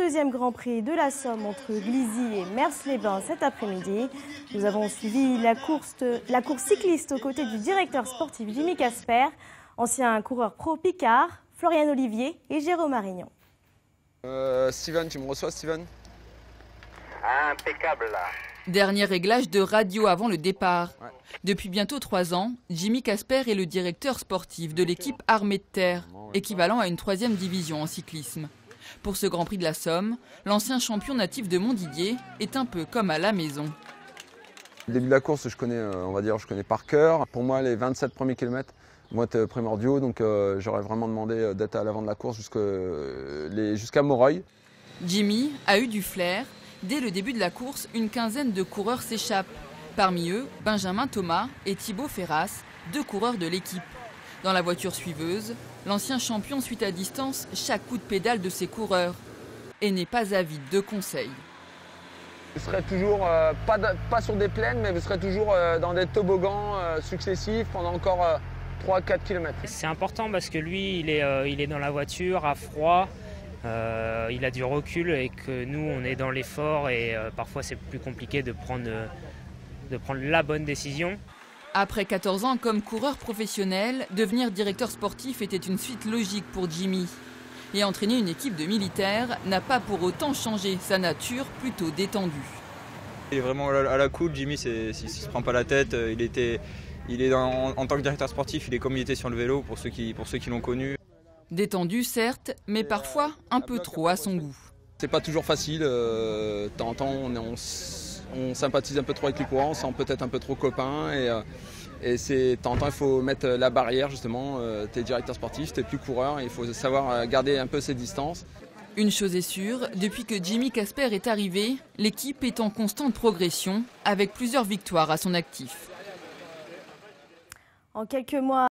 deuxième Grand Prix de la Somme entre Glizy et Mers-les-Bains cet après-midi. Nous avons suivi la course cycliste aux côtés du directeur sportif Jimmy Casper, ancien coureur pro Picard, Florian Olivier et Jérôme Marignon. Steven, tu me reçois, Steven? Impeccable là. Dernier réglage de radio avant le départ. Ouais. Depuis bientôt 3 ans, Jimmy Casper est le directeur sportif de l'équipe Armée de Terre, équivalent à une 3e division en cyclisme. Pour ce Grand Prix de la Somme, l'ancien champion natif de Montdidier est un peu comme à la maison. Le début de la course, je connais par cœur. Pour moi, les 27 premiers kilomètres vont être primordiaux, donc j'aurais vraiment demandé d'être à l'avant de la course jusqu'à Moreuil. Jimmy a eu du flair. Dès le début de la course, une quinzaine de coureurs s'échappent. Parmi eux, Benjamin Thomas et Thibaut Ferras, 2 coureurs de l'équipe. Dans la voiture suiveuse, l'ancien champion suit à distance chaque coup de pédale de ses coureurs et n'est pas avide de conseils. Vous serez toujours, pas sur des plaines, mais vous serez toujours dans des toboggans successifs pendant encore 3-4 km. C'est important parce que lui, il est dans la voiture à froid. Il a du recul et que nous on est dans l'effort et parfois c'est plus compliqué de prendre la bonne décision. Après 14 ans comme coureur professionnel, devenir directeur sportif était une suite logique pour Jimmy. Et entraîner une équipe de militaires n'a pas pour autant changé sa nature plutôt détendue. Il est vraiment à la cool, Jimmy, il ne se prend pas la tête. En tant que directeur sportif, il est comme il était sur le vélo pour ceux qui l'ont connu. Détendu certes, mais parfois un peu trop à son goût. C'est pas toujours facile, de temps en temps on sympathise un peu trop avec les courants, on se sent peut-être un peu trop copain et de temps en temps il faut mettre la barrière justement, t'es directeur sportif, t'es plus coureur, il faut savoir garder un peu ses distances. Une chose est sûre, depuis que Jimmy Casper est arrivé, l'équipe est en constante progression avec plusieurs victoires à son actif. En quelques mois.